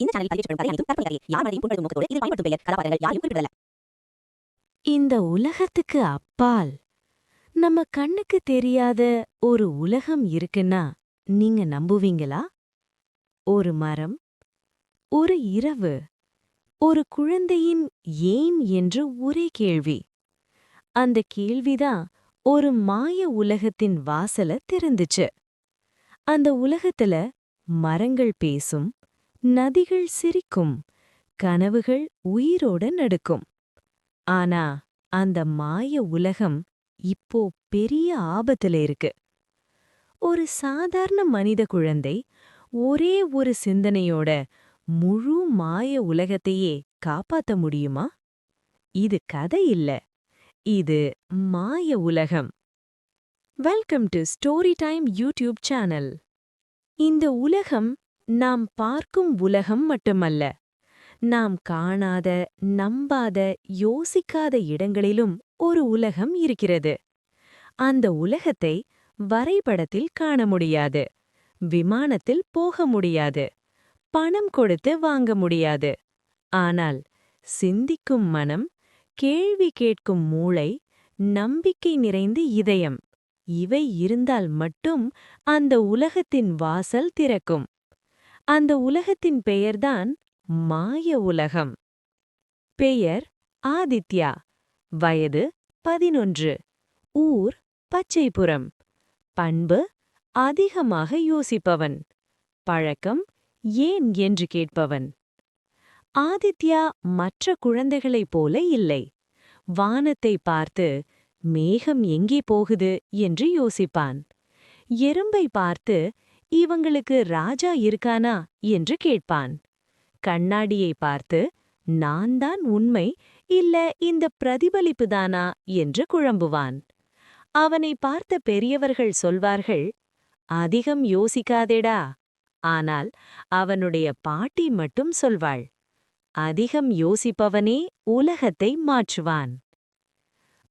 இந்த சேனலில் பதிவேற்றப்படும் கதை அனைத்தும் கற்பனை கதையே. யார் மனதையும் புண்படுத்தும் நோக்கத்தோடு இதில் பயன்படுத்தும் பெயர் கதாபாத்திரங்கள் யாரையும் குறிப்பிடல. இந்த உலகத்துக்கு அப்பால் நம்ம கண்ணுக்கு தெரியாத ஒரு உலகம் இருக்குன்னா நீங்க நம்புவீங்களா? ஒரு மரம், ஒரு இரவு, ஒரு குழந்தையின் ஏன் என்று ஒரே கேள்வி. அந்த கேள்விதான் ஒரு மாய உலகத்தின் வாசல திறந்துச்சு. அந்த உலகத்துல மரங்கள் பேசும், நதிகள் சிரிக்கும், கனவுகள் உயிரோட நடுக்கும். ஆனா அந்த மாய உலகம் இப்போ பெரிய ஆபத்துல இருக்கு. ஒரு சாதாரண மனித குழந்தை ஒரே ஒரு சிந்தனையோட முழு மாய உலகத்தையே காப்பாத்த முடியுமா? இது கதை இல்ல, இது மாய உலகம். Welcome to story time YouTube channel. இந்த உலகம் நாம் பார்க்கும் உலகம் மட்டுமல்ல, நாம் காணாத, நம்பாத, யோசிக்காத இடங்களிலும் ஒரு உலகம் இருக்கிறது. அந்த உலகத்தை வரைபடத்தில் காண முடியாது, விமானத்தில் போக முடியாது, பணம் கொடுத்து வாங்க முடியாது. ஆனால் சிந்திக்கும் மனம், கேள்வி கேட்கும் மூளை, நம்பிக்கை நிறைந்த இதயம், இவை இருந்தால் மட்டும் அந்த உலகத்தின் வாசல் திறக்கும். அந்த உலகத்தின் பெயர்தான் மாய உலகம். பெயர் ஆதித்யா. வயது 11. ஊர் பச்சைபுரம். பண்பு அதிகமாக யோசிப்பவன். பழக்கம் ஏன் என்று கேட்பவன். ஆதித்யா மற்ற குழந்தைகளைப் போல இல்லை. வானத்தை பார்த்து மேகம் எங்கே போகுது என்று யோசிப்பான். எறும்பை பார்த்து இவங்களுக்கு ராஜா இருக்கானா என்று கேட்பான். கண்ணாடியை பார்த்து நான் தான் உண்மை இல்ல இந்த பிரதிபலிப்புதானா என்று குழம்புவான். அவனை பார்த்த பெரியவர்கள் சொல்வார்கள், அதிகம் யோசிக்காதேடா. ஆனால் அவனுடைய பாட்டி மட்டும் சொல்வாள், அதிகம் யோசிப்பவனே உலகத்தை மாற்றுவான்.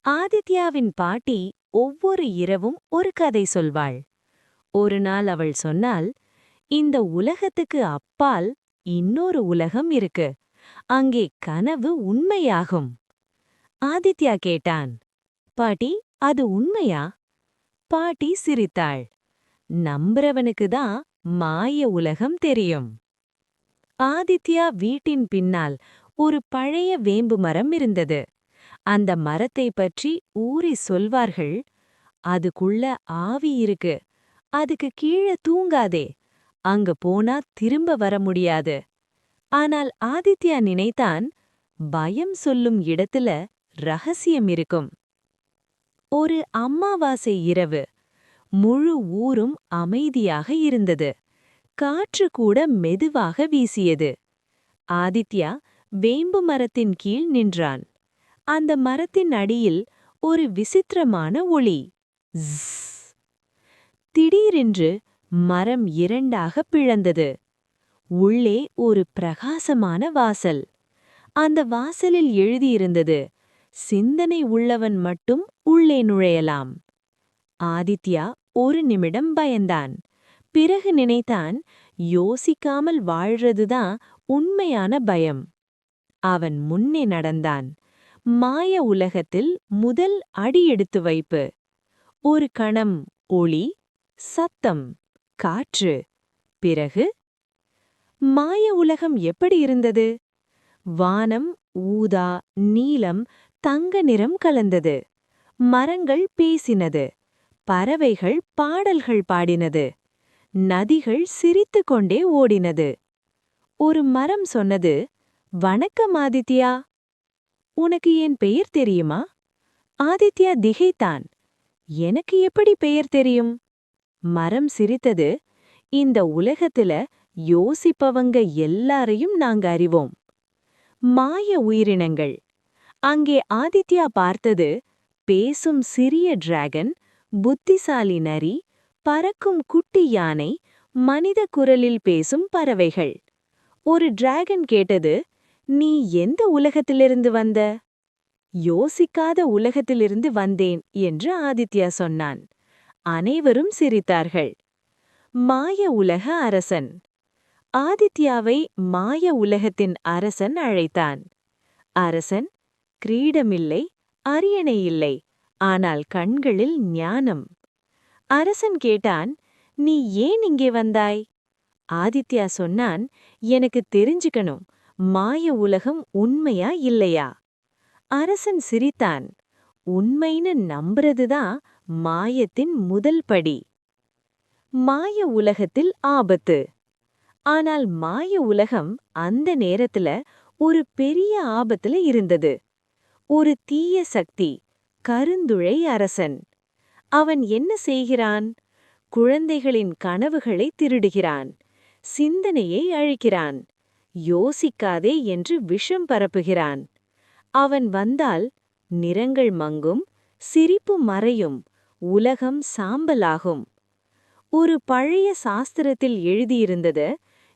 ஆதித்யாவின் பாட்டி ஒவ்வொரு இரவும் ஒரு கதை சொல்வாள். ஒரு நாள் அவள் சொன்னாள், இந்த உலகத்துக்கு அப்பால் இன்னொரு உலகம் இருக்கு, அங்கே கனவு உண்மையாகும். ஆதித்யா கேட்டான், பாட்டி அது உண்மையா? பாட்டி சிரித்தாள், நம்புறவனுக்கு தான் மாய உலகம் தெரியும். ஆதித்யா வீட்டின் பின்னால் ஒரு பழைய வேம்பு மரம் இருந்தது. அந்த மரத்தை பற்றி ஊரே சொல்வார்கள், அதுக்குள்ள ஆவி இருக்கு, அதுக்கு கீழே தூங்காதே, அங்க போனா திரும்ப வர முடியாது. ஆனால் ஆதித்யா நினைத்தான், பயம் சொல்லும் இடத்துல ரகசியம் இருக்கும். ஒரு அமாவாசை இரவு. முழு ஊரும் அமைதியாக இருந்தது. காற்று கூட மெதுவாக வீசியது. ஆதித்யா வேம்பு மரத்தின் கீழ் நின்றான். அந்த மரத்தின் அடியில் ஒரு விசித்திரமான ஒளி. திடீரென்று மரம் இரண்டாக பிளந்தது. உள்ளே ஒரு பிரகாசமான வாசல். அந்த வாசலில் எழுதியிருந்தது, சிந்தனை உள்ளவன் மட்டும் உள்ளே நுழையலாம். ஆதித்யா ஒரு நிமிடம் பயந்தான். பிறகு நினைத்தான், யோசிக்காமல் வாழ்றதுதான் உண்மையான பயம். அவன் முன்னே நடந்தான். மாய உலகத்தில் முதல் அடி எடுத்து வைப்பு. ஒரு கணம் ஒளி, சத்தம், காற்று. பிறகு மாய உலகம் எப்படி இருந்தது? வானம் ஊதா, நீலம், தங்க நிறம் கலந்தது. மரங்கள் பேசினது. பறவைகள் பாடல்கள் பாடினது. நதிகள் சிரித்து கொண்டே ஓடினது. ஒரு மரம் சொன்னது, வணக்கம் ஆதித்யா. உனக்கு என் பெயர் தெரியுமா? ஆதித்யா திகைத்தான். எனக்கு எப்படி பெயர் தெரியும்? மரம் சிரித்தது, இந்த உலகத்துல யோசிப்பவங்க எல்லாரையும் நாங்க அறிவோம். மாய உயிரினங்கள். அங்கே ஆதித்யா பார்த்தது, பேசும் சிறிய டிராகன், புத்திசாலி நரி, பறக்கும் குட்டி யானை, மனித குரலில் பேசும் பறவைகள். ஒரு டிராகன் கேட்டது, நீ எந்த உலகத்திலிருந்து வந்த? யோசிக்காத உலகத்திலிருந்து வந்தேன் என்று ஆதித்யா சொன்னான். அனைவரும் சிரித்தார்கள். மாய உலக அரசன். ஆதித்யாவை மாய உலகத்தின் அரசன் அழைத்தான். அரசன், கிரீடமில்லை, அரியணை இல்லை, ஆனால் கண்களில் ஞானம். அரசன் கேட்டான், நீ ஏன் இங்கே வந்தாய்? ஆதித்யா சொன்னான், எனக்கு தெரிஞ்சுக்கணும், மாய உலகம் உண்மையா இல்லையா? அரசன் சிரித்தான், உண்மைன்னு நம்புறதுதான் மாயத்தின் முதல் படி. மாய உலகத்தில் ஆபத்து. ஆனால் மாய உலகம் அந்த நேரத்துல ஒரு பெரிய ஆபத்துல இருந்தது. ஒரு தீய சக்தி, கருந்துழை அரசன். அவன் என்ன செய்கிறான்? குழந்தைகளின் கனவுகளை திருடுகிறான், சிந்தனையை அழிக்கிறான், யோசிக்காதே என்று விஷம் பரப்புகிறான். அவன் வந்தால் நிறங்கள் மங்கும், சிரிப்பு மறையும், உலகம் சாம்பலாகும். ஒரு பழைய சாஸ்திரத்தில் எழுதியிருந்தது,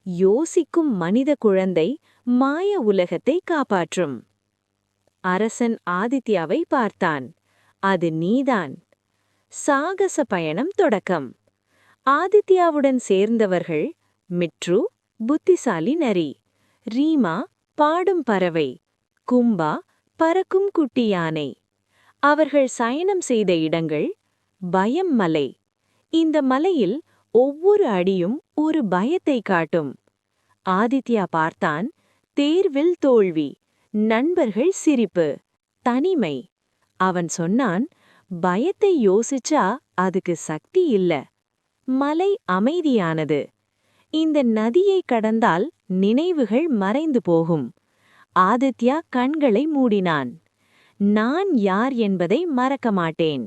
யோசிக்கும் மனித குழந்தை மாய உலகத்தை காப்பாற்றும். அரசன் ஆதித்யாவை பார்த்தான். அது நீதான். சாகச பயணம் தொடக்கம். ஆதித்யாவுடன் சேர்ந்தவர்கள் மிட்ரு, புத்திசாலி நரி; ரீமா, பாடும் பறவை; கும்பா, பறக்கும் குட்டி யானை. அவர்கள் சயனம் செய்த இடங்கள் பயம் மலை. இந்த மலையில் ஒவ்வொரு அடியும் ஒரு பயத்தை காட்டும். ஆதித்யா பார்த்தான், தேர்வில் தோல்வி, நண்பர்கள் சிரிப்பு, தனிமை. அவன் சொன்னான், பயத்தை யோசிச்சா அதுக்கு சக்தி இல்ல. மலை அமைதியானது. இந்த நதியை கடந்தால் நினைவுகள் மறைந்து போகும். ஆதித்யா கண்களை மூடினான். நான் யார் என்பதை மறக்க மாட்டேன்.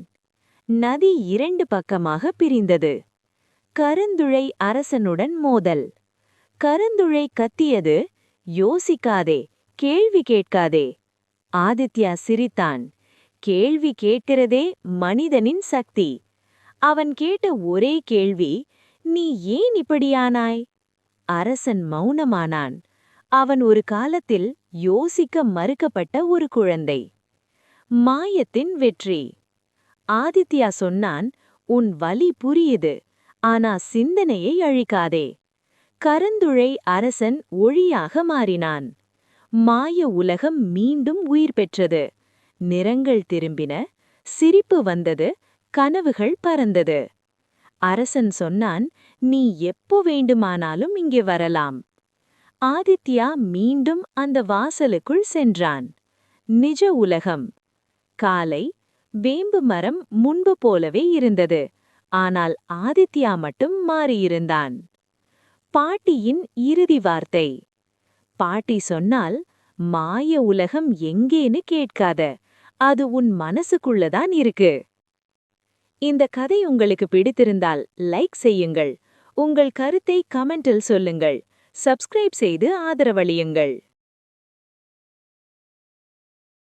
நதி 2 பக்கமாக பிரிந்தது. கருந்துழை அரசனுடன் மோதல். கருந்துழை கத்தியது, யோசிக்காதே, கேள்வி கேட்காதே. ஆதித்யா சிரித்தான். கேள்வி கேட்கிறதே மனிதனின் சக்தி. அவன் கேட்ட ஒரே கேள்வி, நீ ஏன் இப்படியானாய்? அரசன் மௌனமானான். அவன் ஒரு காலத்தில் யோசிக்க மறுக்கப்பட்ட ஒரு குழந்தை. மாயத்தின் வெற்றி. ஆதித்யா சொன்னான், உன் வலி புரியுது, ஆனா சிந்தனையை அழிக்காதே. கருந்துழை அரசன் ஒளியாக மாறினான். மாய உலகம் மீண்டும் உயிர் பெற்றது. நிறங்கள் திரும்பின, சிரிப்பு வந்தது, கனவுகள் பறந்தது. அரசன் சொன்னான், நீ எப்போ வேண்டுமானாலும் இங்கே வரலாம். ஆதித்யா மீண்டும் அந்த வாசலுக்குள் சென்றான். நிஜ உலகம். காலை, வேம்பு மரம் முன்பு போலவே இருந்தது. ஆனால் ஆதித்யா மட்டும் மாறியிருந்தான். பாட்டியின் இறுதி வார்த்தை. பாட்டி சொன்னால், மாய உலகம் எங்கேன்னு கேட்காத, அது உன் மனசுக்குள்ளதான் இருக்கு. இந்த கதை உங்களுக்கு பிடித்திருந்தால் லைக் செய்யுங்கள். உங்கள் கருத்தை கமெண்டில் சொல்லுங்கள். சப்ஸ்கிரைப் செய்து ஆதரவளியுங்கள்.